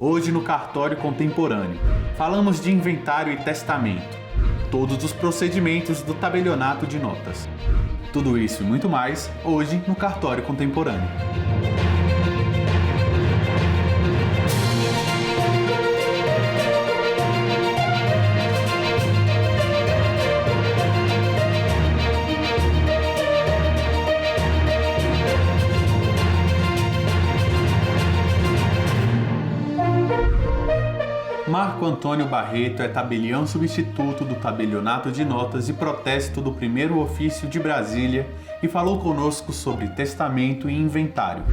Hoje no Cartório Contemporâneo, falamos de inventário e testamento, todos os procedimentos do tabelionato de notas. Tudo isso e muito mais, hoje no Cartório Contemporâneo. Marco Antônio Barreto é tabelião substituto do tabelionato de notas e protesto do primeiro ofício de Brasília e falou conosco sobre testamento e inventário.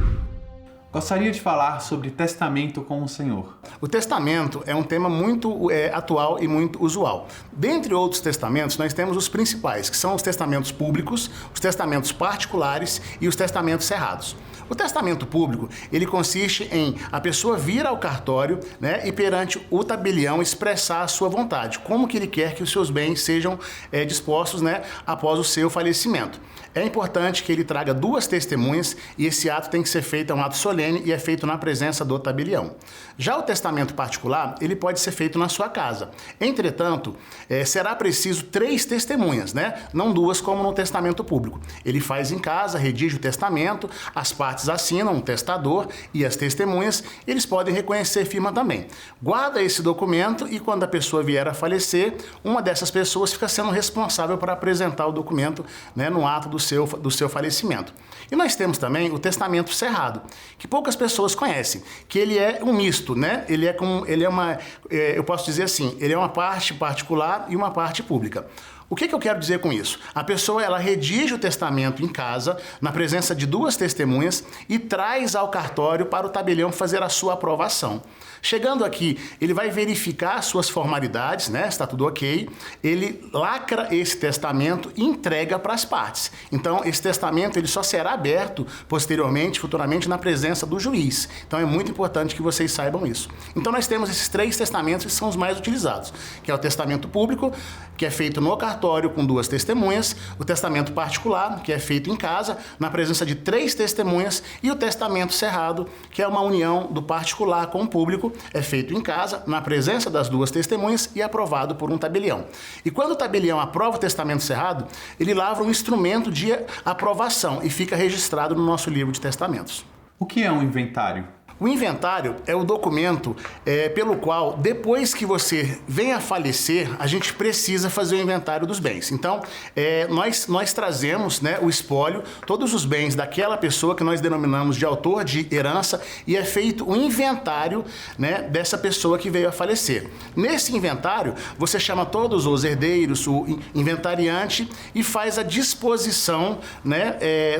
Gostaria de falar sobre testamento com o senhor. O testamento é um tema muito atual e muito usual. Dentre outros testamentos, nós temos os principais, que são os testamentos públicos, os testamentos particulares e os testamentos cerrados. O testamento público, ele consiste em a pessoa vir ao cartório, e perante o tabelião expressar a sua vontade, como que ele quer que os seus bens sejam dispostos, após o seu falecimento. É importante que ele traga duas testemunhas e esse ato tem que ser feito, é um ato solene e é feito na presença do tabelião. Já o testamento particular, ele pode ser feito na sua casa. Entretanto, será preciso 3 testemunhas, não 2 como no testamento público. Ele faz em casa, redige o testamento, as partes assinam, o testador e as testemunhas, eles podem reconhecer firma também. Guarda esse documento e quando a pessoa vier a falecer, uma dessas pessoas fica sendo responsável por apresentar o documento, no ato do seu falecimento. E nós temos também o testamento cerrado, que poucas pessoas conhecem, que ele é um misto, eu posso dizer assim, ele é uma parte particular e uma parte pública. O que eu quero dizer com isso? A pessoa, ela redige o testamento em casa, na presença de 2 testemunhas e traz ao cartório para o tabelião fazer a sua aprovação. Chegando aqui, ele vai verificar suas formalidades, está tudo ok, ele lacra esse testamento e entrega para as partes. Então, esse testamento ele só será aberto posteriormente, futuramente, na presença do juiz. Então, é muito importante que vocês saibam isso. Então, nós temos esses 3 testamentos que são os mais utilizados, que é o testamento público, que é feito no cartório com 2 testemunhas, o testamento particular, que é feito em casa, na presença de 3 testemunhas, e o testamento cerrado, que é uma união do particular com o público, é feito em casa, na presença das 2 testemunhas e aprovado por um tabelião. E quando o tabelião aprova o testamento cerrado, ele lavra um instrumento de aprovação e fica registrado no nosso livro de testamentos. O que é um inventário? O inventário é o documento pelo qual, depois que você vem a falecer, a gente precisa fazer o inventário dos bens. Então, nós trazemos o espólio, todos os bens daquela pessoa que nós denominamos de autor de herança e é feito o inventário dessa pessoa que veio a falecer. Nesse inventário, você chama todos os herdeiros, o inventariante e faz a disposição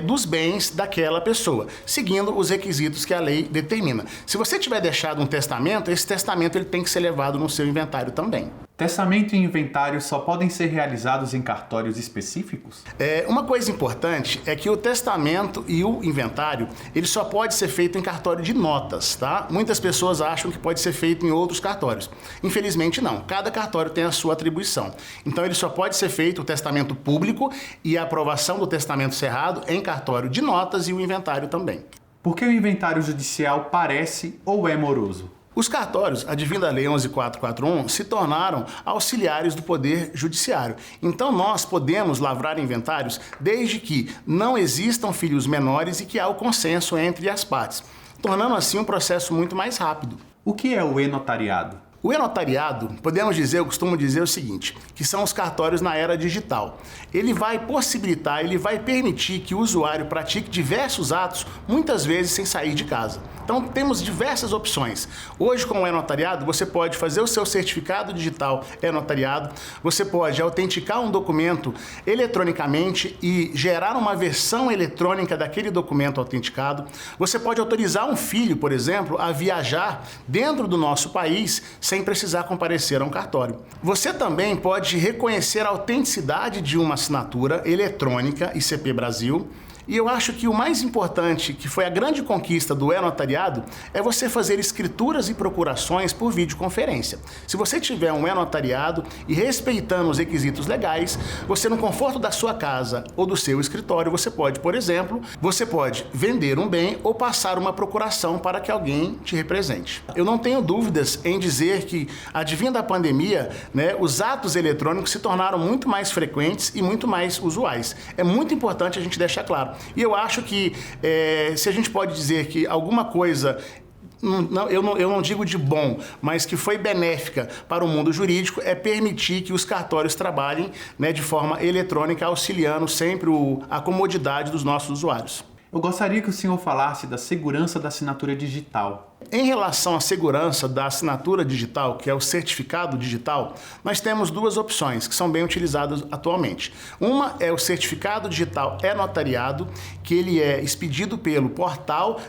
dos bens daquela pessoa, seguindo os requisitos que a lei determina. Se você tiver deixado um testamento, esse testamento ele tem que ser levado no seu inventário também. Testamento e inventário só podem ser realizados em cartórios específicos? Uma coisa importante é que o testamento e o inventário, ele só pode ser feito em cartório de notas, tá? Muitas pessoas acham que pode ser feito em outros cartórios. Infelizmente não, cada cartório tem a sua atribuição. Então ele só pode ser feito o testamento público e a aprovação do testamento cerrado em cartório de notas e o inventário também. Por que o inventário judicial parece ou é moroso? Os cartórios, advindo a Lei 11.441, se tornaram auxiliares do Poder Judiciário. Então nós podemos lavrar inventários desde que não existam filhos menores e que há o consenso entre as partes, tornando assim um processo muito mais rápido. O que é o e-notariado? O e-notariado, eu costumo dizer o seguinte, que são os cartórios na era digital. Ele vai possibilitar, ele vai permitir que o usuário pratique diversos atos, muitas vezes sem sair de casa. Então temos diversas opções. Hoje com o e-notariado, você pode fazer o seu certificado digital e-notariado, você pode autenticar um documento eletronicamente e gerar uma versão eletrônica daquele documento autenticado. Você pode autorizar um filho, por exemplo, a viajar dentro do nosso país sem precisar comparecer a um cartório. Você também pode reconhecer a autenticidade de uma assinatura eletrônica ICP Brasil E eu acho que o mais importante, que foi a grande conquista do e-notariado, é você fazer escrituras e procurações por videoconferência. Se você tiver um e-notariado e respeitando os requisitos legais, você no conforto da sua casa ou do seu escritório, você pode, por exemplo, vender um bem ou passar uma procuração para que alguém te represente. Eu não tenho dúvidas em dizer que, advindo da pandemia, os atos eletrônicos se tornaram muito mais frequentes e muito mais usuais. É muito importante a gente deixar claro. E eu acho que, se a gente pode dizer que alguma coisa, eu não digo de bom, mas que foi benéfica para o mundo jurídico, é permitir que os cartórios trabalhem de forma eletrônica, auxiliando sempre a comodidade dos nossos usuários. Eu gostaria que o senhor falasse da segurança da assinatura digital. Em relação à segurança da assinatura digital, que é o certificado digital, nós temos duas opções que são bem utilizadas atualmente. Uma é o certificado digital e-notariado, que ele é expedido pelo portal,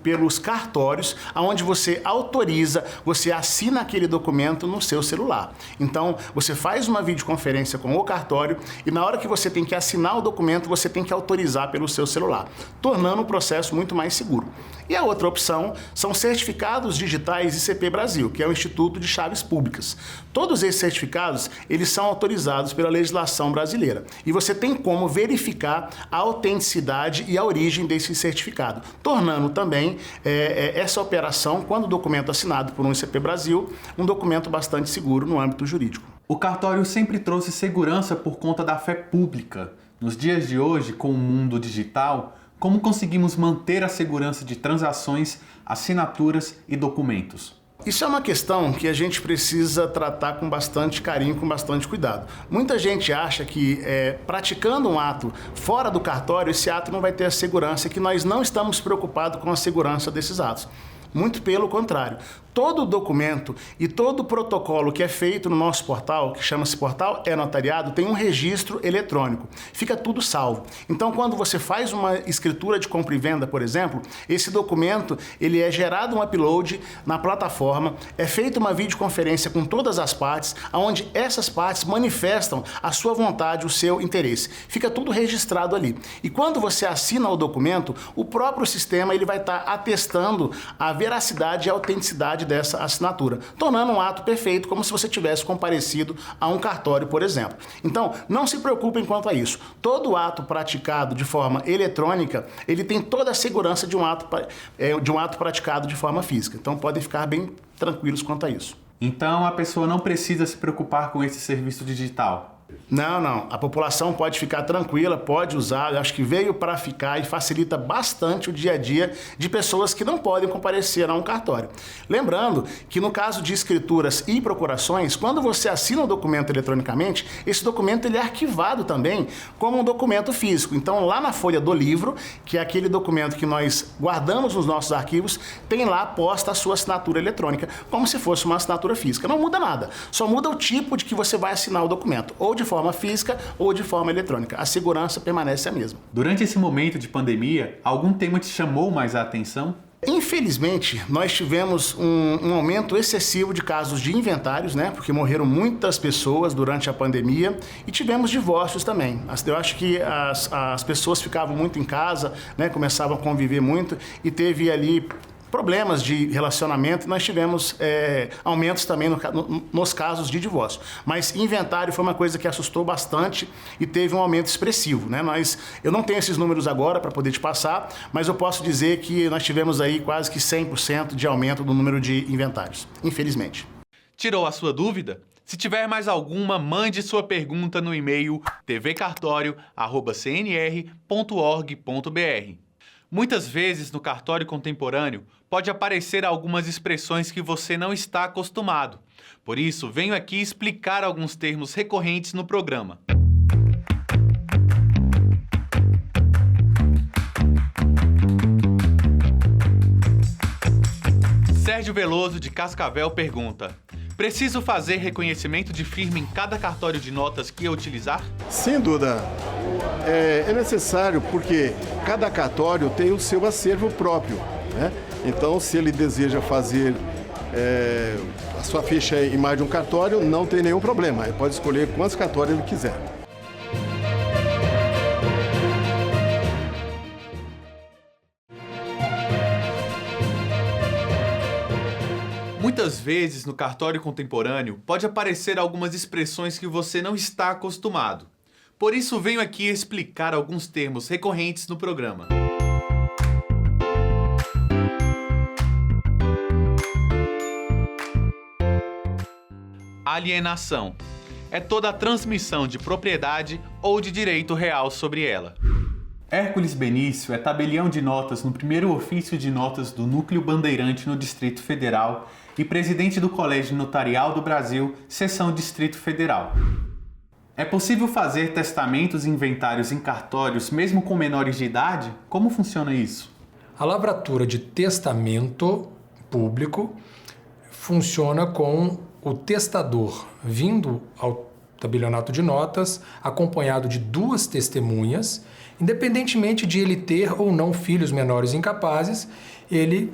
pelos cartórios, onde você autoriza, você assina aquele documento no seu celular. Então, você faz uma videoconferência com o cartório e na hora que você tem que assinar o documento, você tem que autorizar pelo seu celular, tornando o processo muito mais seguro. E a outra opção são certificados digitais ICP Brasil, que é o Instituto de Chaves Públicas. Todos esses certificados, eles são autorizados pela legislação brasileira. E você tem como verificar a autenticidade e a origem desse certificado, tornando também essa operação, quando o documento é assinado por um ICP Brasil, um documento bastante seguro no âmbito jurídico. O cartório sempre trouxe segurança por conta da fé pública. Nos dias de hoje, com o mundo digital, como conseguimos manter a segurança de transações, assinaturas e documentos? Isso é uma questão que a gente precisa tratar com bastante carinho, com bastante cuidado. Muita gente acha que praticando um ato fora do cartório, esse ato não vai ter a segurança, que nós não estamos preocupados com a segurança desses atos. Muito pelo contrário. Todo documento e todo protocolo que é feito no nosso portal, que chama-se Portal e-Notariado, tem um registro eletrônico. Fica tudo salvo. Então, quando você faz uma escritura de compra e venda, por exemplo, esse documento, ele é gerado um upload na plataforma, é feita uma videoconferência com todas as partes, onde essas partes manifestam a sua vontade, o seu interesse. Fica tudo registrado ali. E quando você assina o documento, o próprio sistema ele vai estar atestando a veracidade e a autenticidade dessa assinatura, tornando um ato perfeito, como se você tivesse comparecido a um cartório, por exemplo. Então, não se preocupem quanto a isso. Todo ato praticado de forma eletrônica, ele tem toda a segurança de um ato praticado de forma física. Então, podem ficar bem tranquilos quanto a isso. Então, a pessoa não precisa se preocupar com esse serviço digital? Não. A população pode ficar tranquila, pode usar. Eu acho que veio para ficar e facilita bastante o dia a dia de pessoas que não podem comparecer a um cartório. Lembrando que no caso de escrituras e procurações, quando você assina o documento eletronicamente, esse documento ele é arquivado também como um documento físico. Então, lá na folha do livro, que é aquele documento que nós guardamos nos nossos arquivos, tem lá posta a sua assinatura eletrônica, como se fosse uma assinatura física. Não muda nada, só muda o tipo de que você vai assinar o documento, ou de forma física ou de forma eletrônica. A segurança permanece a mesma. Durante esse momento de pandemia, algum tema te chamou mais a atenção? Infelizmente, nós tivemos um aumento excessivo de casos de inventários, porque morreram muitas pessoas durante a pandemia e tivemos divórcios também. Eu acho que as pessoas ficavam muito em casa, começavam a conviver muito e teve ali problemas de relacionamento, nós tivemos aumentos também nos casos de divórcio. Mas inventário foi uma coisa que assustou bastante e teve um aumento expressivo. Eu não tenho esses números agora para poder te passar, mas eu posso dizer que nós tivemos aí quase que 100% de aumento do número de inventários, infelizmente. Tirou a sua dúvida? Se tiver mais alguma, mande sua pergunta no e-mail tvcartorio@cnr.org.br. Muitas vezes no cartório contemporâneo pode aparecer algumas expressões que você não está acostumado. Por isso, venho aqui explicar alguns termos recorrentes no programa. Sérgio Veloso, de Cascavel, pergunta: preciso fazer reconhecimento de firma em cada cartório de notas que eu utilizar? Sem dúvida. É necessário porque cada cartório tem o seu acervo próprio, Então, se ele deseja fazer a sua ficha em mais de um cartório, não tem nenhum problema. Ele pode escolher quantos cartórios ele quiser. Muitas vezes no cartório contemporâneo pode aparecer algumas expressões que você não está acostumado. Por isso venho aqui explicar alguns termos recorrentes no programa. Alienação é toda a transmissão de propriedade ou de direito real sobre ela. Hércules Benício é tabelião de notas no primeiro ofício de notas do Núcleo Bandeirante no Distrito Federal e presidente do Colégio Notarial do Brasil, seção Distrito Federal. É possível fazer testamentos e inventários em cartórios mesmo com menores de idade? Como funciona isso? A lavratura de testamento público funciona com o testador vindo ao tabelionato de notas, acompanhado de 2 testemunhas, independentemente de ele ter ou não filhos menores incapazes, ele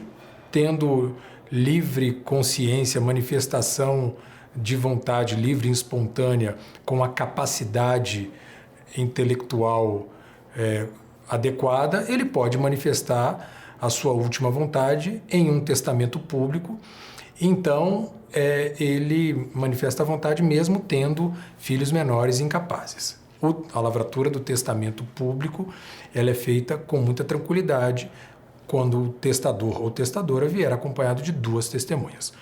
tendo livre consciência, manifestação de vontade livre e espontânea, com a capacidade intelectual adequada, ele pode manifestar a sua última vontade em um testamento público. Então, ele manifesta a vontade mesmo tendo filhos menores incapazes. A lavratura do testamento público ela é feita com muita tranquilidade quando o testador ou testadora vier acompanhado de 2 testemunhas.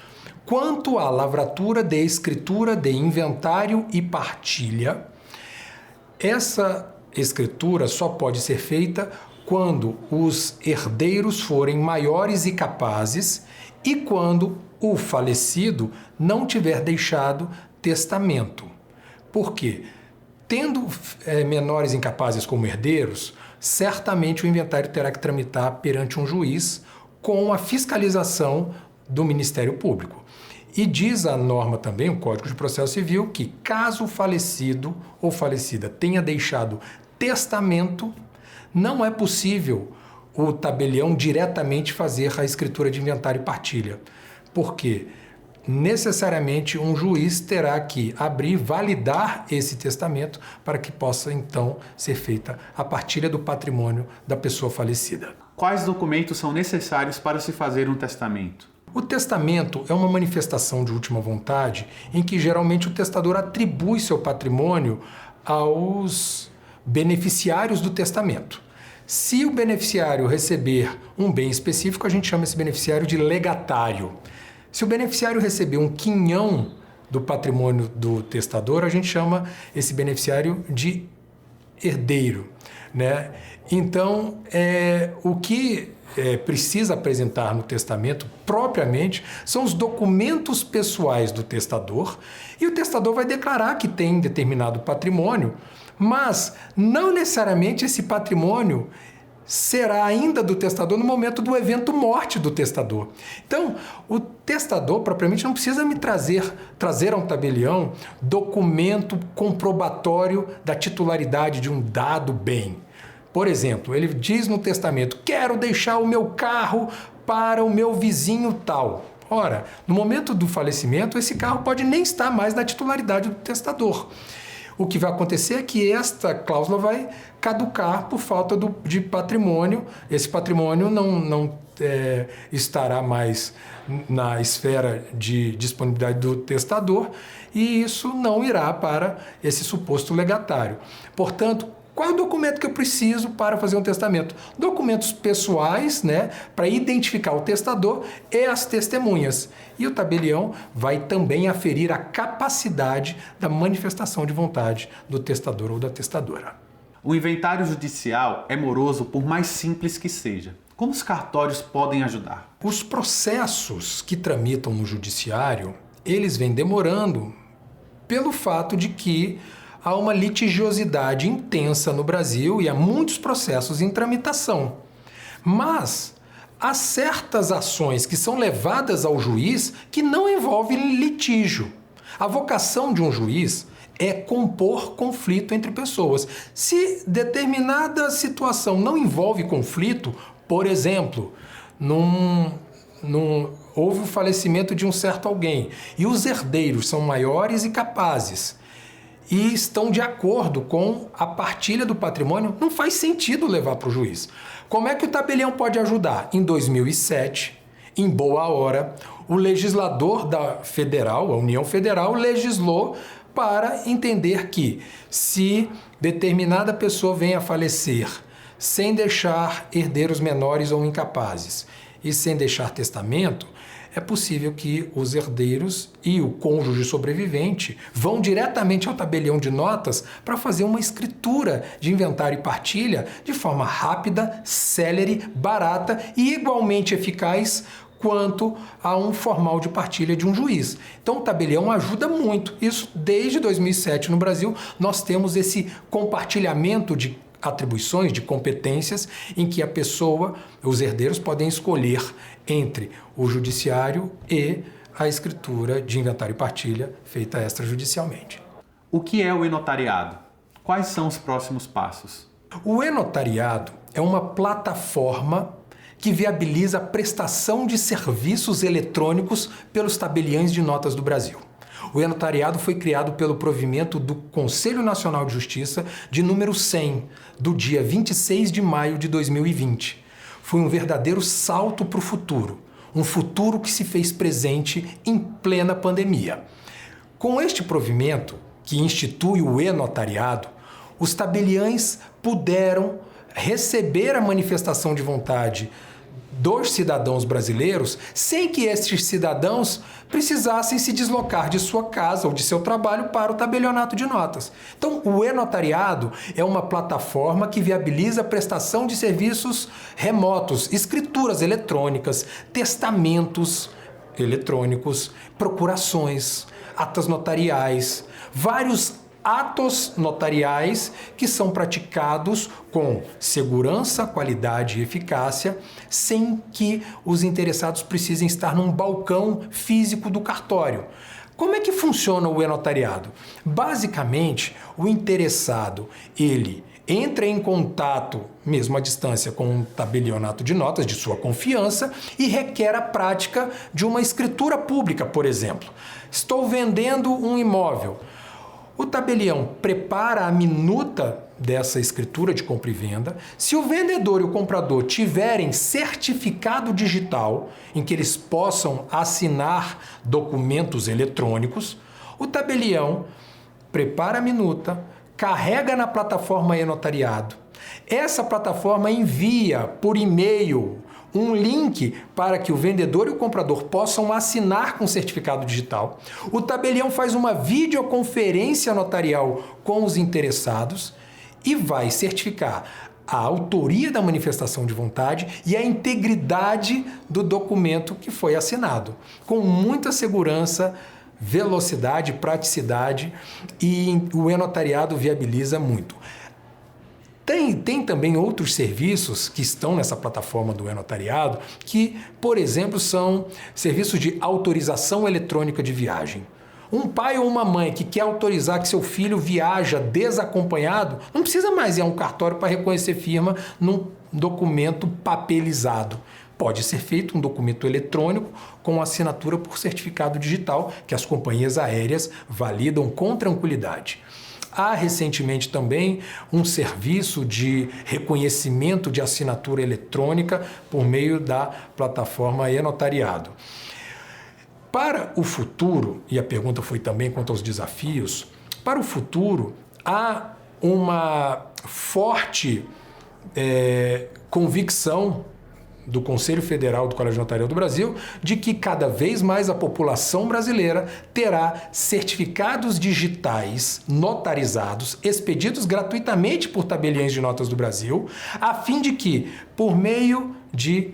Quanto à lavratura de escritura de inventário e partilha, essa escritura só pode ser feita quando os herdeiros forem maiores e capazes e quando o falecido não tiver deixado testamento. Por quê? Tendo menores incapazes como herdeiros, certamente o inventário terá que tramitar perante um juiz com a fiscalização do Ministério Público. E diz a norma também, o Código de Processo Civil, que caso o falecido ou falecida tenha deixado testamento, não é possível o tabelião diretamente fazer a escritura de inventário e partilha. Por quê? Necessariamente um juiz terá que abrir, validar esse testamento para que possa então ser feita a partilha do patrimônio da pessoa falecida. Quais documentos são necessários para se fazer um testamento? O testamento é uma manifestação de última vontade em que geralmente o testador atribui seu patrimônio aos beneficiários do testamento. Se o beneficiário receber um bem específico, a gente chama esse beneficiário de legatário. Se o beneficiário receber um quinhão do patrimônio do testador, a gente chama esse beneficiário de herdeiro, né? Então, o que precisa apresentar no testamento, propriamente, são os documentos pessoais do testador, e o testador vai declarar que tem determinado patrimônio, mas não necessariamente esse patrimônio será ainda do testador no momento do evento morte do testador. Então, o testador, propriamente, não precisa me trazer a um tabelião documento comprobatório da titularidade de um dado bem. Por exemplo, ele diz no testamento, quero deixar o meu carro para o meu vizinho tal. Ora, no momento do falecimento, esse carro pode nem estar mais na titularidade do testador. O que vai acontecer é que esta cláusula vai caducar por falta de patrimônio. Esse patrimônio não estará mais na esfera de disponibilidade do testador e isso não irá para esse suposto legatário. Portanto, qual é o documento que eu preciso para fazer um testamento? Documentos pessoais, né, para identificar o testador e as testemunhas. E o tabelião vai também aferir a capacidade da manifestação de vontade do testador ou da testadora. O inventário judicial é moroso por mais simples que seja. Como os cartórios podem ajudar? Os processos que tramitam no judiciário, eles vêm demorando pelo fato de que há uma litigiosidade intensa no Brasil e há muitos processos em tramitação. Mas há certas ações que são levadas ao juiz que não envolvem litígio. A vocação de um juiz é compor conflito entre pessoas. Se determinada situação não envolve conflito, por exemplo, houve o falecimento de um certo alguém e os herdeiros são maiores e capazes e estão de acordo com a partilha do patrimônio, não faz sentido levar para o juiz. Como é que o tabelião pode ajudar? Em 2007, Em boa hora, o legislador da Federal, a União Federal, legislou para entender que, se determinada pessoa venha a falecer sem deixar herdeiros menores ou incapazes e sem deixar testamento, é possível que os herdeiros e o cônjuge sobrevivente vão diretamente ao tabelião de notas para fazer uma escritura de inventário e partilha de forma rápida, célere, barata e igualmente eficaz quanto a um formal de partilha de um juiz. Então o tabelião ajuda muito. Isso desde 2007 no Brasil nós temos esse compartilhamento de atribuições, de competências, em que a pessoa, os herdeiros podem escolher entre o judiciário e a escritura de inventário e partilha feita extrajudicialmente. O que é o e-notariado? Quais são os próximos passos? O e-notariado é uma plataforma que viabiliza a prestação de serviços eletrônicos pelos tabeliães de notas do Brasil. O e-notariado foi criado pelo provimento do Conselho Nacional de Justiça de número 100, do dia 26 de maio de 2020. Foi um verdadeiro salto para o futuro, um futuro que se fez presente em plena pandemia. Com este provimento, que institui o e-notariado, os tabeliães puderam receber a manifestação de vontade dos cidadãos brasileiros sem que estes cidadãos precisassem se deslocar de sua casa ou de seu trabalho para o tabelionato de notas. Então, o e-notariado é uma plataforma que viabiliza a prestação de serviços remotos, escrituras eletrônicas, testamentos eletrônicos, procurações, atas notariais, vários atos notariais que são praticados com segurança, qualidade e eficácia, sem que os interessados precisem estar num balcão físico do cartório. Como é que funciona o e-notariado? Basicamente, o interessado, ele entra em contato, mesmo à distância, com um tabelionato de notas de sua confiança e requer a prática de uma escritura pública, por exemplo. Estou vendendo um imóvel. O tabelião prepara a minuta dessa escritura de compra e venda. Se o vendedor e o comprador tiverem certificado digital em que eles possam assinar documentos eletrônicos, o tabelião prepara a minuta, carrega na plataforma e-notariado. Essa plataforma envia por e-mail um link para que o vendedor e o comprador possam assinar com certificado digital. O tabelião faz uma videoconferência notarial com os interessados e vai certificar a autoria da manifestação de vontade e a integridade do documento que foi assinado, com muita segurança, velocidade, praticidade, e o e-notariado viabiliza muito. Tem também outros serviços que estão nessa plataforma do e-notariado que, por exemplo, são serviços de autorização eletrônica de viagem. Um pai ou uma mãe que quer autorizar que seu filho viaja desacompanhado, não precisa mais ir a um cartório para reconhecer firma num documento papelizado. Pode ser feito um documento eletrônico com assinatura por certificado digital que as companhias aéreas validam com tranquilidade. Há recentemente também um serviço de reconhecimento de assinatura eletrônica por meio da plataforma e-notariado. Para o futuro, e a pergunta foi também quanto aos desafios, para o futuro há uma forte convicção do Conselho Federal do Colégio Notarial do Brasil de que cada vez mais a população brasileira terá certificados digitais notarizados, expedidos gratuitamente por tabeliães de notas do Brasil, a fim de que, por meio de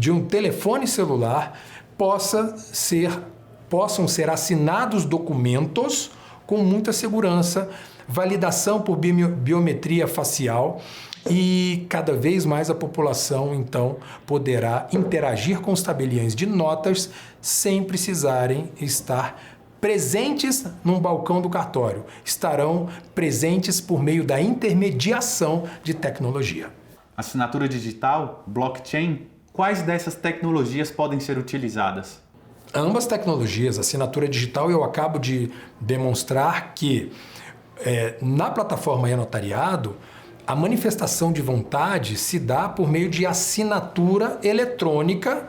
um telefone celular, possam ser assinados documentos com muita segurança, validação por biometria facial, e cada vez mais a população, então, poderá interagir com os tabeliães de notas sem precisarem estar presentes num balcão do cartório. Estarão presentes por meio da intermediação de tecnologia. Assinatura digital, blockchain, quais dessas tecnologias podem ser utilizadas? Ambas tecnologias, assinatura digital, eu acabo de demonstrar que na plataforma e-notariado, a manifestação de vontade se dá por meio de assinatura eletrônica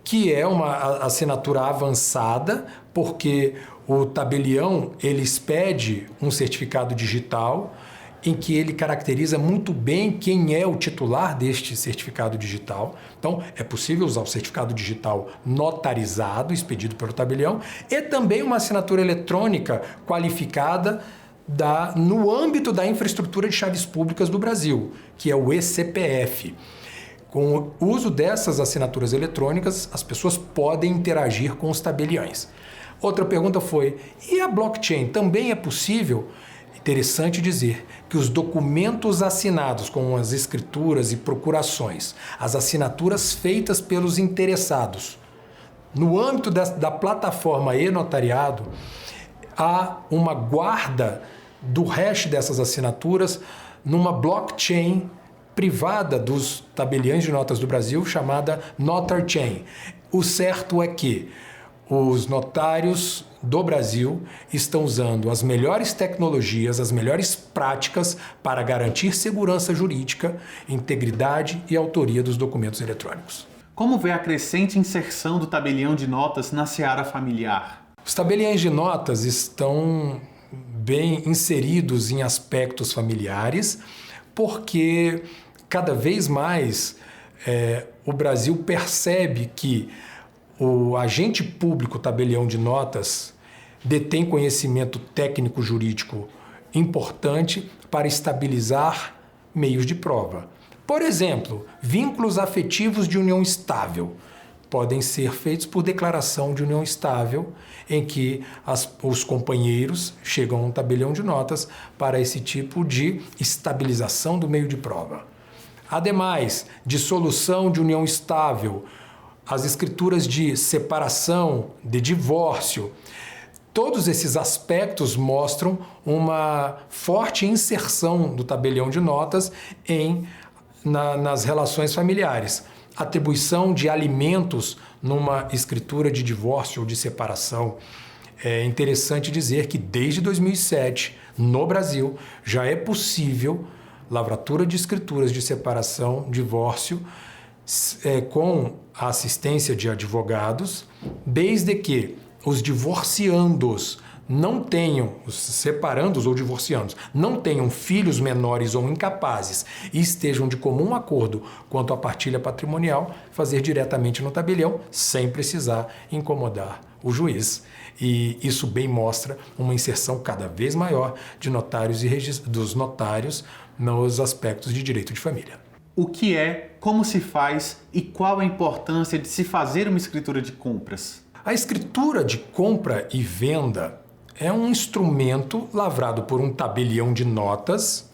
que é uma assinatura avançada, porque o tabelião ele expede um certificado digital em que ele caracteriza muito bem quem é o titular deste certificado digital. Então, é possível usar o certificado digital notarizado, expedido pelo tabelião, e também uma assinatura eletrônica qualificada no âmbito da infraestrutura de chaves públicas do Brasil, que é o eCPF. Com o uso dessas assinaturas eletrônicas, as pessoas podem interagir com os tabeliões. Outra pergunta foi, e a blockchain também é possível? Interessante dizer que os documentos assinados com as escrituras e procurações, as assinaturas feitas pelos interessados, no âmbito da plataforma e-notariado, há uma guarda do hash dessas assinaturas numa blockchain privada dos tabeliões de notas do Brasil, chamada NotarChain. O certo é que os notários do Brasil estão usando as melhores tecnologias, as melhores práticas para garantir segurança jurídica, integridade e autoria dos documentos eletrônicos. Como vê a crescente inserção do tabelião de notas na seara familiar? Os tabeliões de notas estão bem inseridos em aspectos familiares, porque cada vez mais o Brasil percebe que o agente público tabelião de notas detém conhecimento técnico-jurídico importante para estabilizar meios de prova. Por exemplo, vínculos afetivos de união estável podem ser feitos por declaração de união estável, em que os companheiros chegam a um tabelião de notas para esse tipo de estabilização do meio de prova. Ademais, dissolução de união estável, as escrituras de separação, de divórcio, todos esses aspectos mostram uma forte inserção do tabelião de notas nas relações familiares. Atribuição de alimentos numa escritura de divórcio ou de separação. É interessante dizer que desde 2007, no Brasil, já é possível lavratura de escrituras de separação, divórcio, com a assistência de advogados, desde que os divorciandos não tenham, os separandos ou divorciandos, não tenham filhos menores ou incapazes e estejam de comum acordo quanto à partilha patrimonial, fazer diretamente no tabelião, sem precisar incomodar o juiz. E isso bem mostra uma inserção cada vez maior de notários dos notários nos aspectos de direito de família. O que é, como se faz e qual a importância de se fazer uma escritura de compras? A escritura de compra e venda é um instrumento lavrado por um tabelião de notas,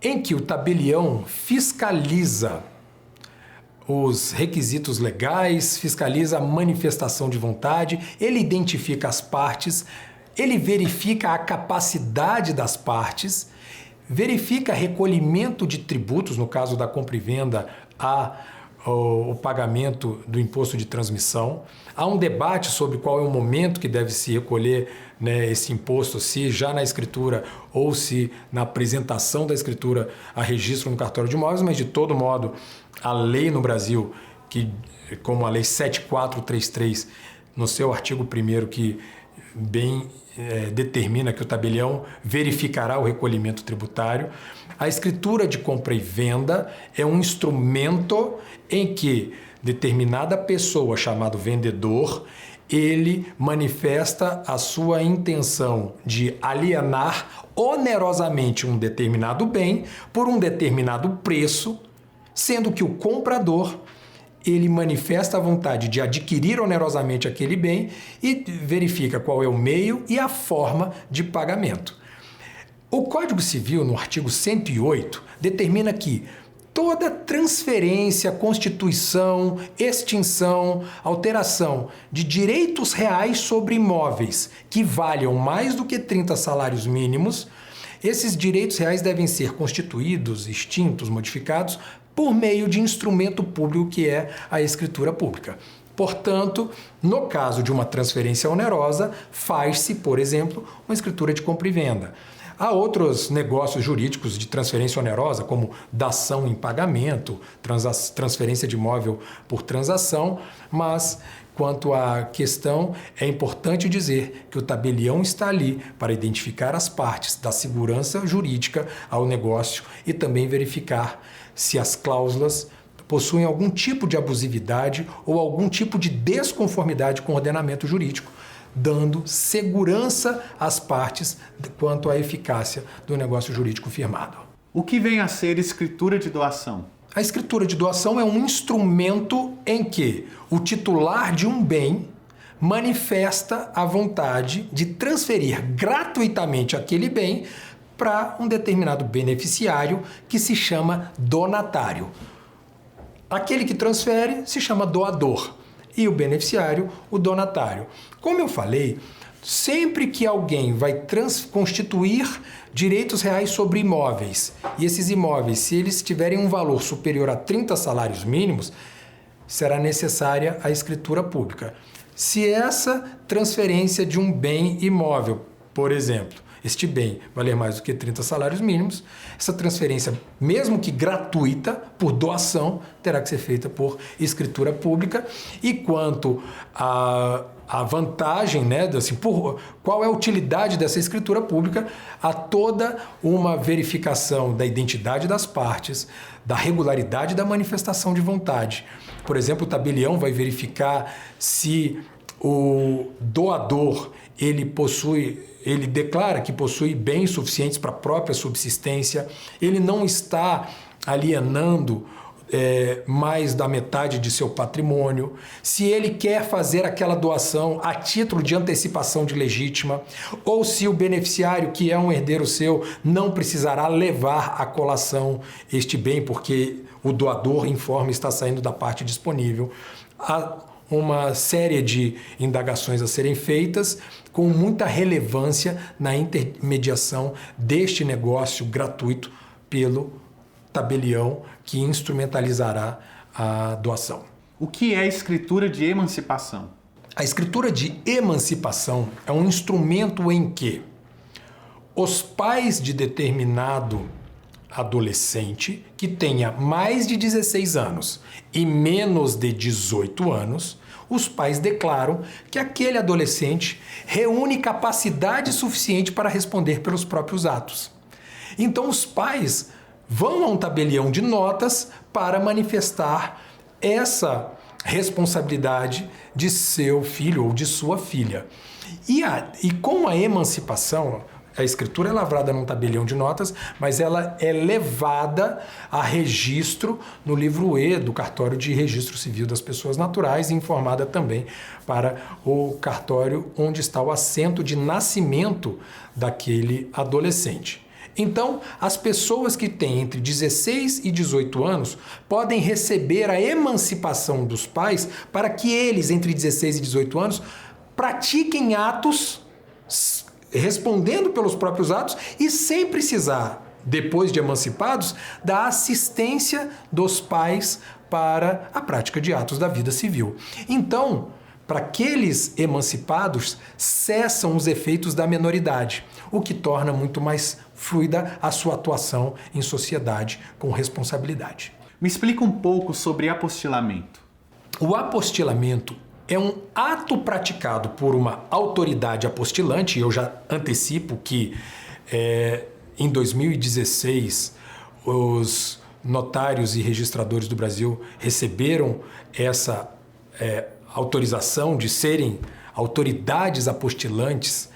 em que o tabelião fiscaliza os requisitos legais, fiscaliza a manifestação de vontade, ele identifica as partes, ele verifica a capacidade das partes, verifica recolhimento de tributos, no caso da compra e venda, o pagamento do imposto de transmissão. Há um debate sobre qual é o momento que deve se recolher, né, esse imposto, se já na escritura ou se na apresentação da escritura a registro no cartório de imóveis, mas de todo modo a lei no Brasil, como a lei 7433, no seu artigo 1º, que bem determina que o tabelião verificará o recolhimento tributário. A escritura de compra e venda é um instrumento em que determinada pessoa, chamado vendedor, ele manifesta a sua intenção de alienar onerosamente um determinado bem por um determinado preço, sendo que o comprador ele manifesta a vontade de adquirir onerosamente aquele bem e verifica qual é o meio e a forma de pagamento. O Código Civil, no artigo 108, determina que toda transferência, constituição, extinção, alteração de direitos reais sobre imóveis que valham mais do que 30 salários mínimos, esses direitos reais devem ser constituídos, extintos, modificados por meio de instrumento público que é a escritura pública. Portanto, no caso de uma transferência onerosa, faz-se, por exemplo, uma escritura de compra e venda. Há outros negócios jurídicos de transferência onerosa, como dação em pagamento, transferência de imóvel por transação, mas quanto à questão, é importante dizer que o tabelião está ali para identificar as partes da segurança jurídica ao negócio e também verificar se as cláusulas possuem algum tipo de abusividade ou algum tipo de desconformidade com o ordenamento jurídico, dando segurança às partes quanto à eficácia do negócio jurídico firmado. O que vem a ser escritura de doação? A escritura de doação é um instrumento em que o titular de um bem manifesta a vontade de transferir gratuitamente aquele bem para um determinado beneficiário que se chama donatário. Aquele que transfere se chama doador e o beneficiário, o donatário. Como eu falei, sempre que alguém vai constituir direitos reais sobre imóveis, e esses imóveis, se eles tiverem um valor superior a 30 salários mínimos, será necessária a escritura pública. Se essa transferência de um bem imóvel, por exemplo, este bem valer mais do que 30 salários mínimos, essa transferência, mesmo que gratuita, por doação, terá que ser feita por escritura pública. E quanto a vantagem, né, assim, qual é a utilidade dessa escritura pública? Há toda uma verificação da identidade das partes, da regularidade da manifestação de vontade. Por exemplo, o tabelião vai verificar se o doador ele declara que possui bens suficientes para a própria subsistência, ele não está alienando mais da metade de seu patrimônio, se ele quer fazer aquela doação a título de antecipação de legítima, ou se o beneficiário, que é um herdeiro seu, não precisará levar à colação este bem, porque o doador informa está saindo da parte disponível. Há uma série de indagações a serem feitas com muita relevância na intermediação deste negócio gratuito pelo tabelião que instrumentalizará a doação. O que é escritura de emancipação? A escritura de emancipação é um instrumento em que os pais de determinado adolescente que tenha mais de 16 anos e menos de 18 anos, os pais declaram que aquele adolescente reúne capacidade suficiente para responder pelos próprios atos. Então os pais vão a um tabelião de notas para manifestar essa responsabilidade de seu filho ou de sua filha. E com a emancipação, a escritura é lavrada num tabelião de notas, mas ela é levada a registro no livro E do Cartório de Registro Civil das Pessoas Naturais e informada também para o cartório onde está o assento de nascimento daquele adolescente. Então, as pessoas que têm entre 16 e 18 anos podem receber a emancipação dos pais para que eles, entre 16 e 18 anos, pratiquem atos respondendo pelos próprios atos e sem precisar, depois de emancipados, da assistência dos pais para a prática de atos da vida civil. Então, para aqueles emancipados, cessam os efeitos da menoridade, o que torna muito mais fluida a sua atuação em sociedade com responsabilidade. Me explica um pouco sobre apostilamento. O apostilamento é um ato praticado por uma autoridade apostilante, e eu já antecipo que em 2016 os notários e registradores do Brasil receberam essa autorização de serem autoridades apostilantes.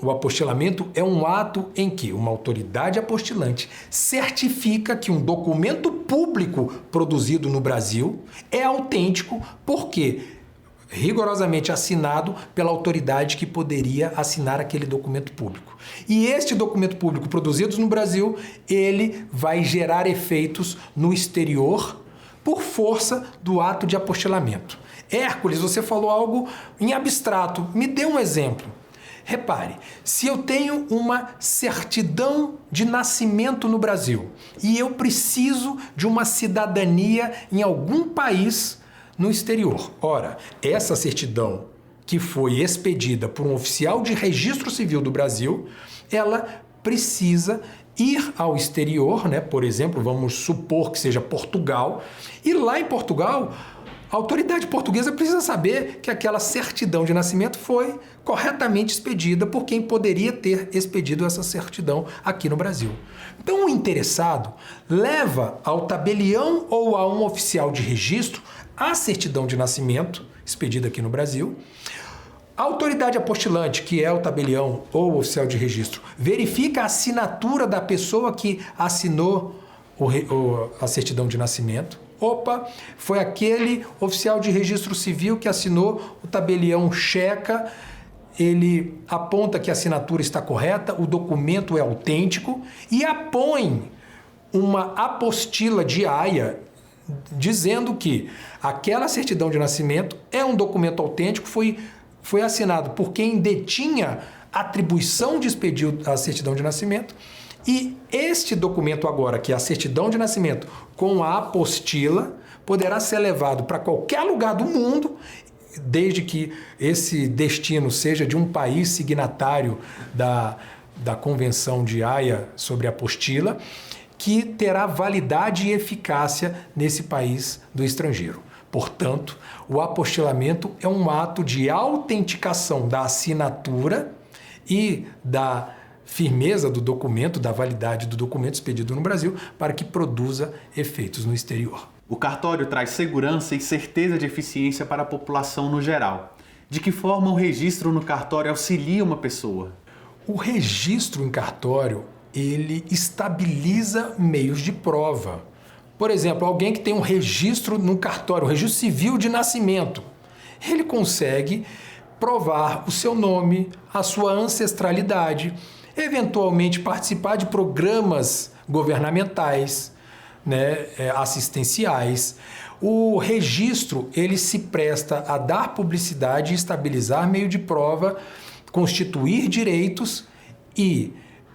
O apostilamento é um ato em que uma autoridade apostilante certifica que um documento público produzido no Brasil é autêntico porque rigorosamente assinado pela autoridade que poderia assinar aquele documento público. E este documento público produzido no Brasil, ele vai gerar efeitos no exterior por força do ato de apostilamento. Hércules, você falou algo em abstrato. Me dê um exemplo. Repare, se eu tenho uma certidão de nascimento no Brasil e eu preciso de uma cidadania em algum país no exterior. Ora, essa certidão que foi expedida por um oficial de registro civil do Brasil, ela precisa ir ao exterior, né? Por exemplo, vamos supor que seja Portugal, e lá em Portugal, a autoridade portuguesa precisa saber que aquela certidão de nascimento foi corretamente expedida por quem poderia ter expedido essa certidão aqui no Brasil. Então, o interessado leva ao tabelião ou a um oficial de registro a certidão de nascimento expedida aqui no Brasil. A autoridade apostilante, que é o tabelião ou o oficial de registro, verifica a assinatura da pessoa que assinou a certidão de nascimento. Opa, foi aquele oficial de registro civil que assinou, o tabelião checa, ele aponta que a assinatura está correta, o documento é autêntico e apõe uma apostila de aia dizendo que aquela certidão de nascimento é um documento autêntico, foi assinado por quem detinha atribuição de expedir a certidão de nascimento, e este documento agora, que é a certidão de nascimento com a apostila, poderá ser levado para qualquer lugar do mundo, desde que esse destino seja de um país signatário da Convenção de Haia sobre a apostila, que terá validade e eficácia nesse país do estrangeiro. Portanto, o apostilamento é um ato de autenticação da assinatura e da firmeza do documento, da validade do documento expedido no Brasil, para que produza efeitos no exterior. O cartório traz segurança e certeza de eficiência para a população no geral. De que forma o registro no cartório auxilia uma pessoa? O registro em cartório, ele estabiliza meios de prova. Por exemplo, alguém que tem um registro no cartório, um registro civil de nascimento, ele consegue provar o seu nome, a sua ancestralidade, eventualmente participar de programas governamentais, né, assistenciais. O registro, ele se presta a dar publicidade, estabilizar meio de prova, constituir direitos, e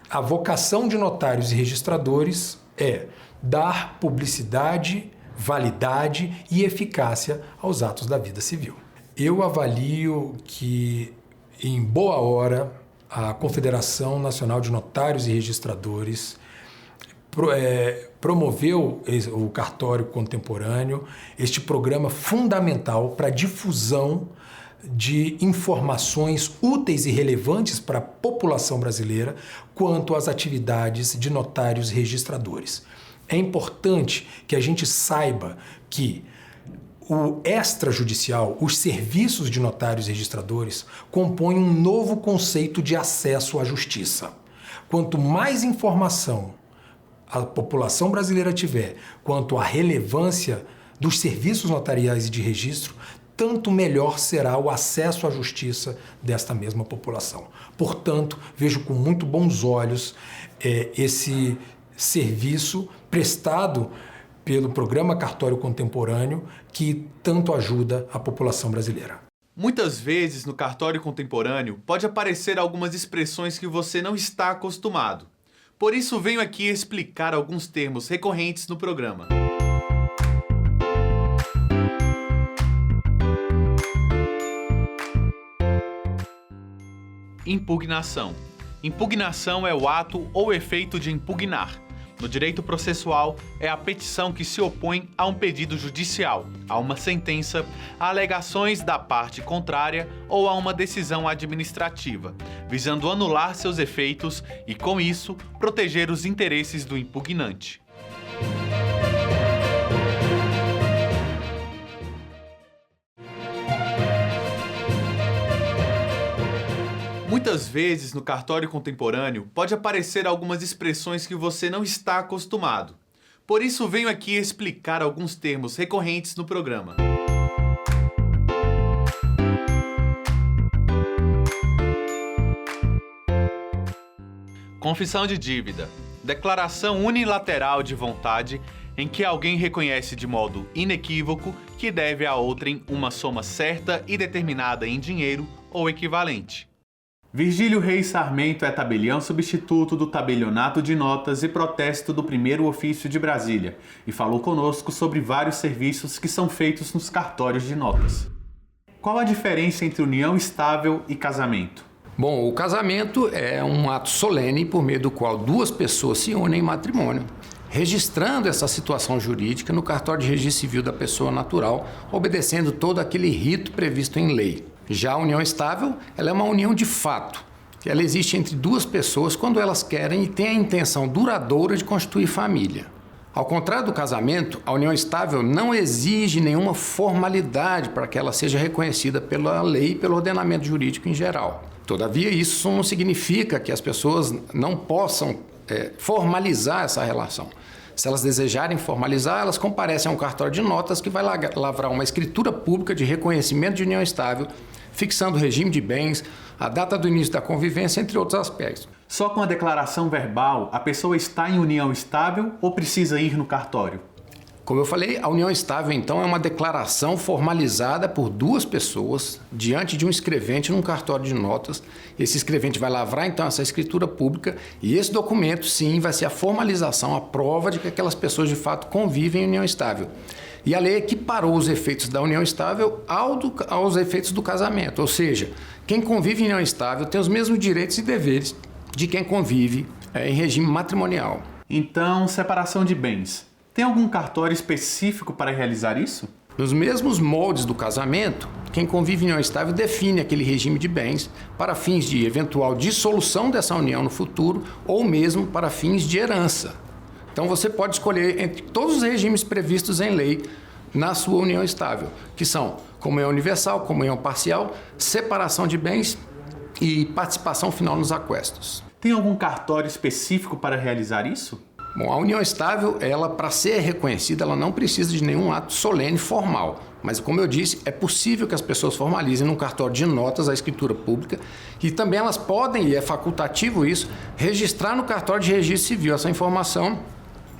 a vocação de notários e registradores é dar publicidade, validade e eficácia aos atos da vida civil. Eu avalio que, em boa hora, a Confederação Nacional de Notários e Registradores promoveu o cartório contemporâneo, este programa fundamental para a difusão de informações úteis e relevantes para a população brasileira quanto às atividades de notários e registradores. É importante que a gente saiba que o extrajudicial, os serviços de notários e registradores, compõem um novo conceito de acesso à justiça. Quanto mais informação a população brasileira tiver quanto à relevância dos serviços notariais e de registro, tanto melhor será o acesso à justiça desta mesma população. Portanto, vejo com muito bons olhos esse serviço prestado pelo Programa Cartório Contemporâneo, que tanto ajuda a população brasileira. Muitas vezes no cartório contemporâneo pode aparecer algumas expressões que você não está acostumado. Por isso venho aqui explicar alguns termos recorrentes no programa. Impugnação. Impugnação é o ato ou efeito de impugnar. No direito processual, é a petição que se opõe a um pedido judicial, a uma sentença, a alegações da parte contrária ou a uma decisão administrativa, visando anular seus efeitos e, com isso, proteger os interesses do impugnante. Muitas vezes no cartório contemporâneo pode aparecer algumas expressões que você não está acostumado. Por isso venho aqui explicar alguns termos recorrentes no programa. Confissão de dívida. Declaração unilateral de vontade em que alguém reconhece de modo inequívoco que deve a outrem uma soma certa e determinada em dinheiro ou equivalente. Virgílio Reis Sarmento é tabelião substituto do Tabelionato de Notas e Protesto do Primeiro Ofício de Brasília e falou conosco sobre vários serviços que são feitos nos cartórios de notas. Qual a diferença entre união estável e casamento? Bom, o casamento é um ato solene por meio do qual duas pessoas se unem em matrimônio, registrando essa situação jurídica no cartório de registro civil da pessoa natural, obedecendo todo aquele rito previsto em lei. Já a união estável, ela é uma união de fato. Ela existe entre duas pessoas quando elas querem e têm a intenção duradoura de constituir família. Ao contrário do casamento, a união estável não exige nenhuma formalidade para que ela seja reconhecida pela lei e pelo ordenamento jurídico em geral. Todavia, isso não significa que as pessoas não possam formalizar essa relação. Se elas desejarem formalizar, elas comparecem a um cartório de notas que vai lavrar uma escritura pública de reconhecimento de união estável, fixando o regime de bens, a data do início da convivência, entre outros aspectos. Só com a declaração verbal, a pessoa está em união estável ou precisa ir no cartório? Como eu falei, a união estável, então, é uma declaração formalizada por duas pessoas diante de um escrevente num cartório de notas. Esse escrevente vai lavrar, então, essa escritura pública e esse documento, sim, vai ser a formalização, a prova de que aquelas pessoas, de fato, convivem em união estável. E a lei equiparou os efeitos da união estável aos efeitos do casamento. Ou seja, quem convive em união estável tem os mesmos direitos e deveres de quem convive em regime matrimonial. Então, separação de bens. Tem algum cartório específico para realizar isso? Nos mesmos moldes do casamento, quem convive em união estável define aquele regime de bens para fins de eventual dissolução dessa união no futuro ou mesmo para fins de herança. Então você pode escolher entre todos os regimes previstos em lei na sua união estável, que são comunhão universal, comunhão parcial, separação de bens e participação final nos aquestos. Tem algum cartório específico para realizar isso? Bom, a união estável, ela, para ser reconhecida, ela não precisa de nenhum ato solene formal. Mas, como eu disse, é possível que as pessoas formalizem num cartório de notas a escritura pública e também elas podem, e é facultativo isso, registrar no cartório de registro civil essa informação,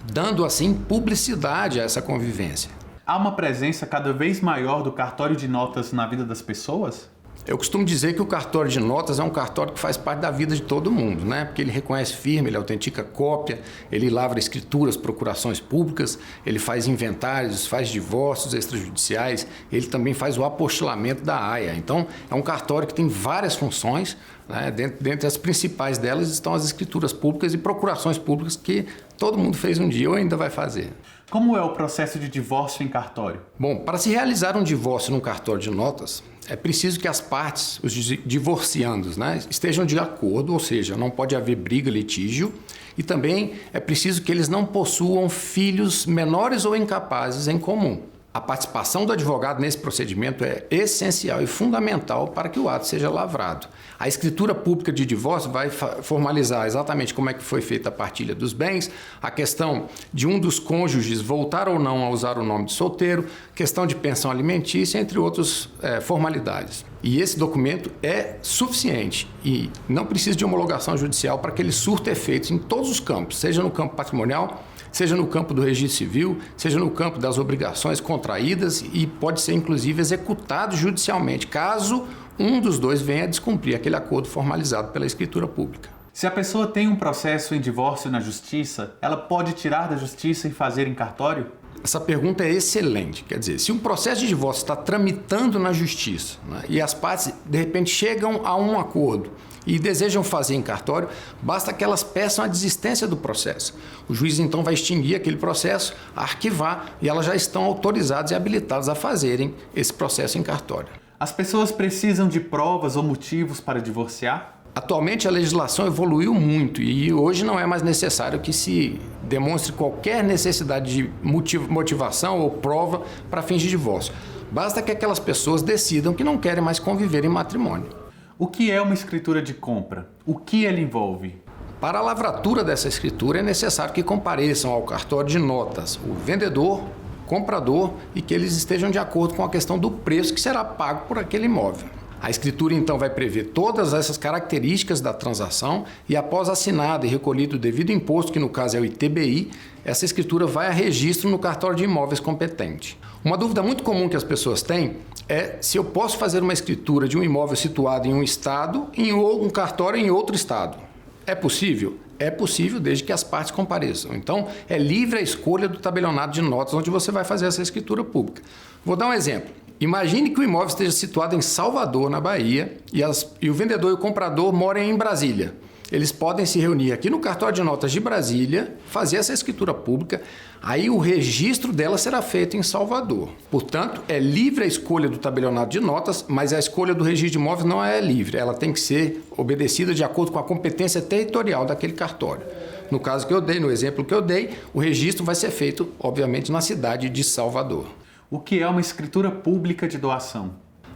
dando assim publicidade a essa convivência. Há uma presença cada vez maior do cartório de notas na vida das pessoas? Eu costumo dizer que o cartório de notas é um cartório que faz parte da vida de todo mundo, né? Porque ele reconhece firma, ele autentica cópia, ele lavra escrituras, procurações públicas, ele faz inventários, faz divórcios extrajudiciais, ele também faz o apostilamento da AIA. Então, é um cartório que tem várias funções, né? Dentre as principais delas estão as escrituras públicas e procurações públicas que todo mundo fez um dia ou ainda vai fazer. Como é o processo de divórcio em cartório? Bom, para se realizar um divórcio num cartório de notas, é preciso que as partes, os divorciandos, né, estejam de acordo, ou seja, não pode haver briga, litígio, e também é preciso que eles não possuam filhos menores ou incapazes em comum. A participação do advogado nesse procedimento é essencial e fundamental para que o ato seja lavrado. A escritura pública de divórcio vai formalizar exatamente como é que foi feita a partilha dos bens, a questão de um dos cônjuges voltar ou não a usar o nome de solteiro, questão de pensão alimentícia, entre outras formalidades. E esse documento é suficiente e não precisa de homologação judicial para que ele surta efeitos em todos os campos, seja no campo patrimonial, seja no campo do registro civil, seja no campo das obrigações contraídas e pode ser inclusive executado judicialmente, caso um dos dois venha a descumprir aquele acordo formalizado pela escritura pública. Se a pessoa tem um processo em divórcio na justiça, ela pode tirar da justiça e fazer em cartório? Essa pergunta é excelente. Quer dizer, se um processo de divórcio está tramitando na justiça, né, e as partes, de repente, chegam a um acordo e desejam fazer em cartório, basta que elas peçam a desistência do processo. O juiz, então, vai extinguir aquele processo, arquivar, e elas já estão autorizadas e habilitadas a fazerem esse processo em cartório. As pessoas precisam de provas ou motivos para divorciar? Atualmente a legislação evoluiu muito e hoje não é mais necessário que se demonstre qualquer necessidade de motivação ou prova para fins de divórcio. Basta que aquelas pessoas decidam que não querem mais conviver em matrimônio. O que é uma escritura de compra? O que ela envolve? Para a lavratura dessa escritura é necessário que compareçam ao cartório de notas o vendedor, comprador e que eles estejam de acordo com a questão do preço que será pago por aquele imóvel. A escritura, então, vai prever todas essas características da transação e, após assinado e recolhido o devido imposto, que no caso é o ITBI, essa escritura vai a registro no cartório de imóveis competente. Uma dúvida muito comum que as pessoas têm é se eu posso fazer uma escritura de um imóvel situado em um estado e um cartório em outro estado. É possível? É possível, desde que as partes compareçam. Então, é livre a escolha do tabelionato de notas onde você vai fazer essa escritura pública. Vou dar um exemplo. Imagine que o imóvel esteja situado em Salvador, na Bahia, e o vendedor e o comprador moram em Brasília. Eles podem se reunir aqui no cartório de notas de Brasília, fazer essa escritura pública, aí o registro dela será feito em Salvador. Portanto, é livre a escolha do tabelionato de notas, mas a escolha do registro de imóveis não é livre, ela tem que ser obedecida de acordo com a competência territorial daquele cartório. No caso que eu dei, no exemplo que eu dei, o registro vai ser feito, obviamente, na cidade de Salvador. O que é uma escritura pública de doação?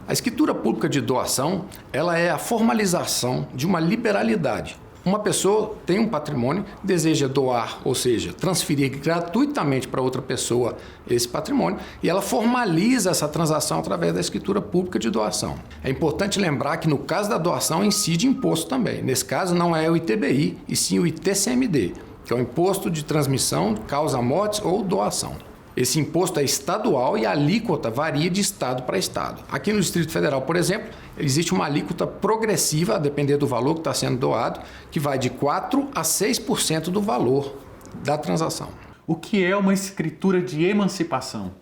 A escritura pública de doação, ela é a formalização de uma liberalidade. Uma pessoa tem um patrimônio, deseja doar, ou seja, transferir gratuitamente para outra pessoa esse patrimônio, e ela formaliza essa transação através da escritura pública de doação. É importante lembrar que no caso da doação incide imposto também. Nesse caso não é o ITBI, e sim o ITCMD, que é o Imposto de Transmissão, Causa-Mortes ou Doação. Esse imposto é estadual e a alíquota varia de estado para estado. Aqui no Distrito Federal, por exemplo, existe uma alíquota progressiva, a depender do valor que está sendo doado, que vai de 4% a 6% do valor da transação. O que é uma escritura de emancipação?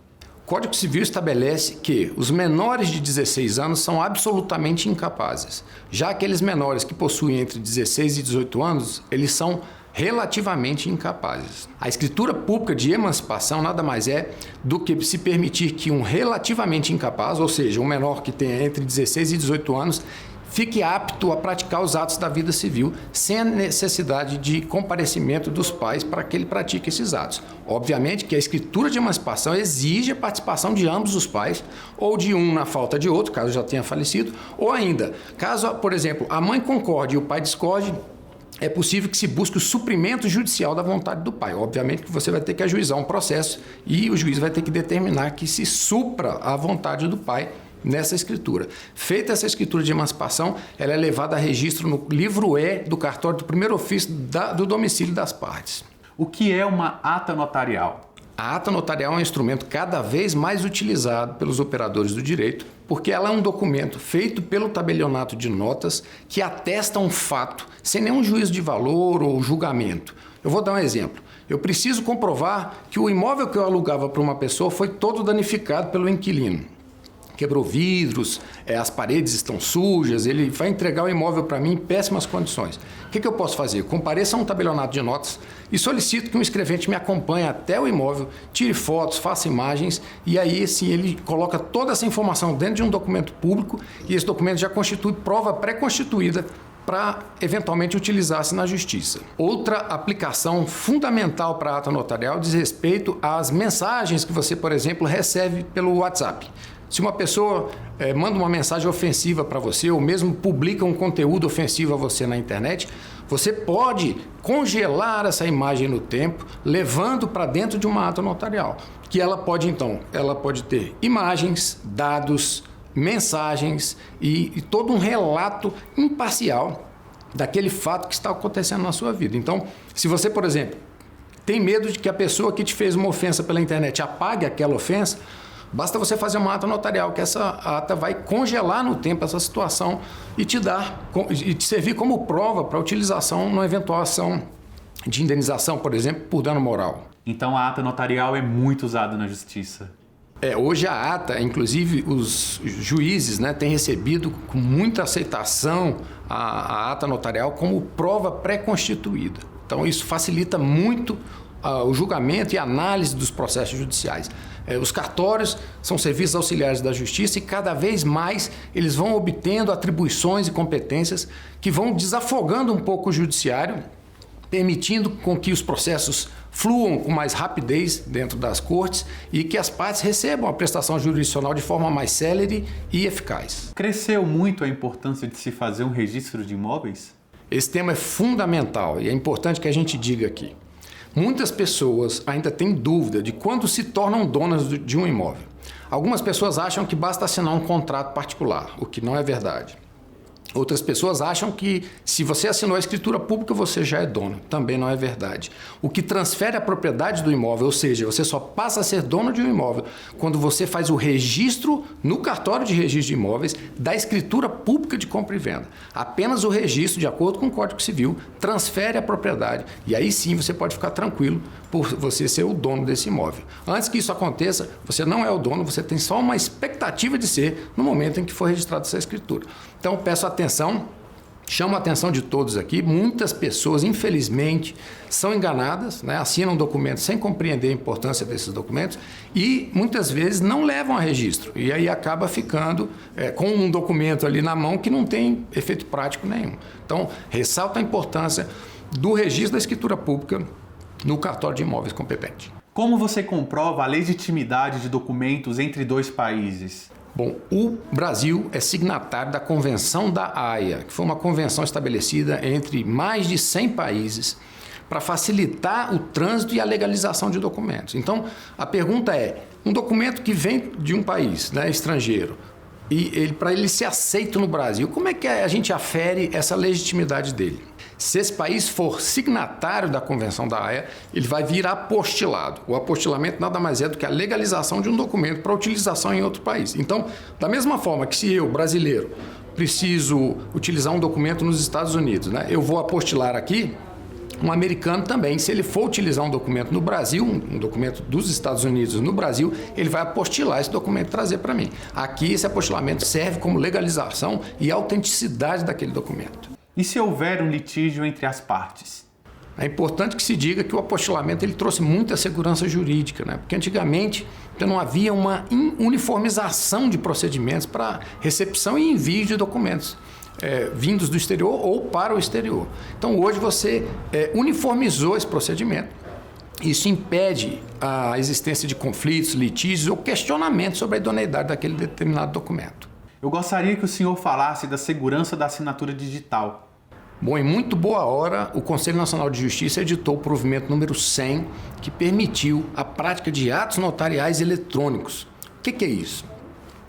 O Código Civil estabelece que os menores de 16 anos são absolutamente incapazes. Já aqueles menores que possuem entre 16 e 18 anos, eles são relativamente incapazes. A escritura pública de emancipação nada mais é do que se permitir que um relativamente incapaz, ou seja, um menor que tenha entre 16 e 18 anos, fique apto a praticar os atos da vida civil sem a necessidade de comparecimento dos pais para que ele pratique esses atos. Obviamente que a escritura de emancipação exige a participação de ambos os pais, ou de um na falta de outro, caso já tenha falecido, ou ainda, caso, por exemplo, a mãe concorde e o pai discorde, é possível que se busque o suprimento judicial da vontade do pai. Obviamente que você vai ter que ajuizar um processo e o juiz vai ter que determinar que se supra a vontade do pai nessa escritura. Feita essa escritura de emancipação, ela é levada a registro no livro E do cartório do primeiro ofício do domicílio das partes. O que é uma ata notarial? A ata notarial é um instrumento cada vez mais utilizado pelos operadores do direito, porque ela é um documento feito pelo tabelionato de notas que atesta um fato sem nenhum juízo de valor ou julgamento. Eu vou dar um exemplo. Eu preciso comprovar que o imóvel que eu alugava para uma pessoa foi todo danificado pelo inquilino. Quebrou vidros, as paredes estão sujas, ele vai entregar o imóvel para mim em péssimas condições. O que eu posso fazer? Compareça a um tabelionato de notas e solicito que um escrevente me acompanhe até o imóvel, tire fotos, faça imagens e aí sim ele coloca toda essa informação dentro de um documento público e esse documento já constitui prova pré-constituída para eventualmente utilizar-se na justiça. Outra aplicação fundamental para a ata notarial diz respeito às mensagens que você, por exemplo, recebe pelo WhatsApp. Se uma pessoa manda uma mensagem ofensiva para você ou mesmo publica um conteúdo ofensivo a você na internet, você pode congelar essa imagem no tempo, levando para dentro de uma ata notarial, que ela pode ter imagens, dados, mensagens e todo um relato imparcial daquele fato que está acontecendo na sua vida. Então, se você, por exemplo, tem medo de que a pessoa que te fez uma ofensa pela internet apague aquela ofensa, basta você fazer uma ata notarial, que essa ata vai congelar no tempo essa situação e te servir como prova para utilização numa eventual ação de indenização, por exemplo, por dano moral. Então a ata notarial é muito usada na justiça. Hoje a ata, inclusive os juízes têm recebido com muita aceitação a ata notarial como prova pré-constituída. Então isso facilita muito o julgamento e análise dos processos judiciais. Os cartórios são serviços auxiliares da justiça e cada vez mais eles vão obtendo atribuições e competências que vão desafogando um pouco o judiciário, permitindo com que os processos fluam com mais rapidez dentro das cortes e que as partes recebam a prestação jurisdicional de forma mais célere e eficaz. Cresceu muito a importância de se fazer um registro de imóveis? Esse tema é fundamental e é importante que a gente diga aqui. Muitas pessoas ainda têm dúvida de quando se tornam donas de um imóvel. Algumas pessoas acham que basta assinar um contrato particular, o que não é verdade. Outras pessoas acham que se você assinou a escritura pública, você já é dono. Também não é verdade. O que transfere a propriedade do imóvel, ou seja, você só passa a ser dono de um imóvel quando você faz o registro no cartório de registro de imóveis da escritura pública de compra e venda. Apenas o registro, de acordo com o Código Civil, transfere a propriedade. E aí sim você pode ficar tranquilo por você ser o dono desse imóvel. Antes que isso aconteça, você não é o dono, você tem só uma expectativa de ser no momento em que for registrada essa escritura. Então, peço atenção, chamo a atenção de todos aqui. Muitas pessoas, infelizmente, são enganadas, né? Assinam documentos sem compreender a importância desses documentos e, muitas vezes, não levam a registro. E aí acaba ficando com um documento ali na mão que não tem efeito prático nenhum. Então, ressalto a importância do registro da escritura pública no cartório de imóveis competente. Como você comprova a legitimidade de documentos entre dois países? Bom, o Brasil é signatário da Convenção da Haia, que foi uma convenção estabelecida entre mais de 100 países para facilitar o trânsito e a legalização de documentos. Então, a pergunta é, um documento que vem de um país, né, estrangeiro, e para ele ser aceito no Brasil, como é que a gente afere essa legitimidade dele? Se esse país for signatário da Convenção da Haia, ele vai vir apostilado. O apostilamento nada mais é do que a legalização de um documento para utilização em outro país. Então, da mesma forma que se eu, brasileiro, preciso utilizar um documento nos Estados Unidos, né, eu vou apostilar aqui, um americano também, se ele for utilizar um documento no Brasil, um documento dos Estados Unidos no Brasil, ele vai apostilar esse documento e trazer para mim. Aqui, esse apostilamento serve como legalização e autenticidade daquele documento. E se houver um litígio entre as partes? É importante que se diga que o apostilamento ele trouxe muita segurança jurídica, né? Porque antigamente não havia uma uniformização de procedimentos para recepção e envio de documentos vindos do exterior ou para o exterior. Então hoje você uniformizou esse procedimento. Isso impede a existência de conflitos, litígios ou questionamentos sobre a idoneidade daquele determinado documento. Eu gostaria que o senhor falasse da segurança da assinatura digital. Bom, em muito boa hora, o Conselho Nacional de Justiça editou o provimento número 100, que permitiu a prática de atos notariais eletrônicos. O que é isso?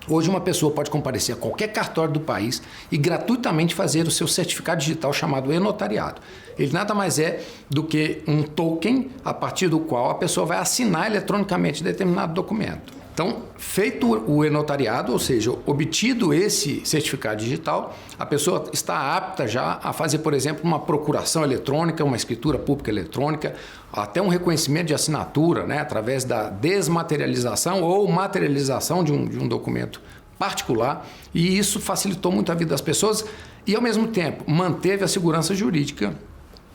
Hoje uma pessoa pode comparecer a qualquer cartório do país e gratuitamente fazer o seu certificado digital chamado e-notariado. Ele nada mais é do que um token a partir do qual a pessoa vai assinar eletronicamente determinado documento. Então, feito o e-notariado, ou seja, obtido esse certificado digital, a pessoa está apta já a fazer, por exemplo, uma procuração eletrônica, uma escritura pública eletrônica, até um reconhecimento de assinatura, né, através da desmaterialização ou materialização de um documento particular. E isso facilitou muito a vida das pessoas e, ao mesmo tempo, manteve a segurança jurídica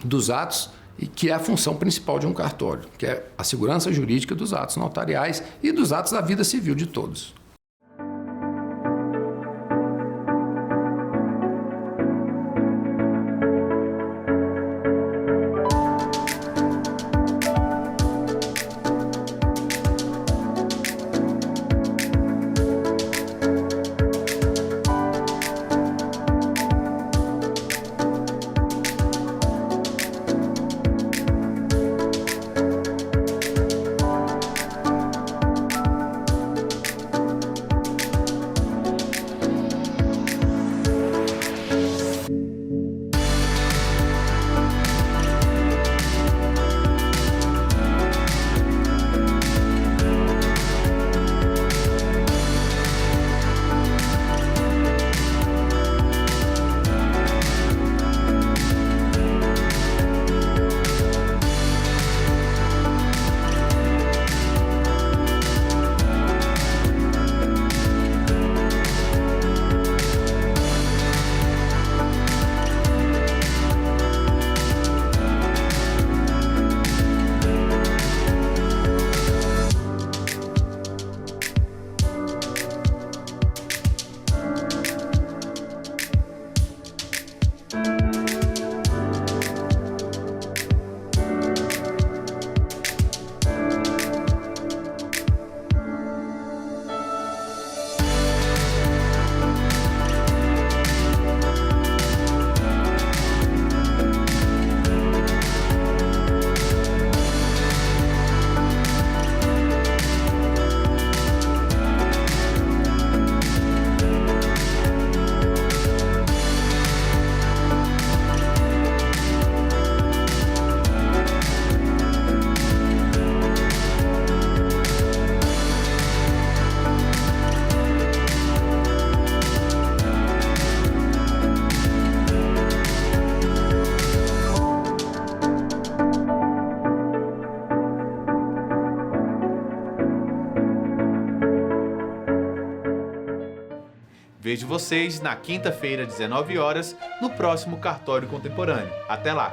dos atos, e que é a função principal de um cartório, que é a segurança jurídica dos atos notariais e dos atos da vida civil de todos. Vejo vocês na quinta-feira, 19 horas, no próximo Cartório Contemporâneo. Até lá!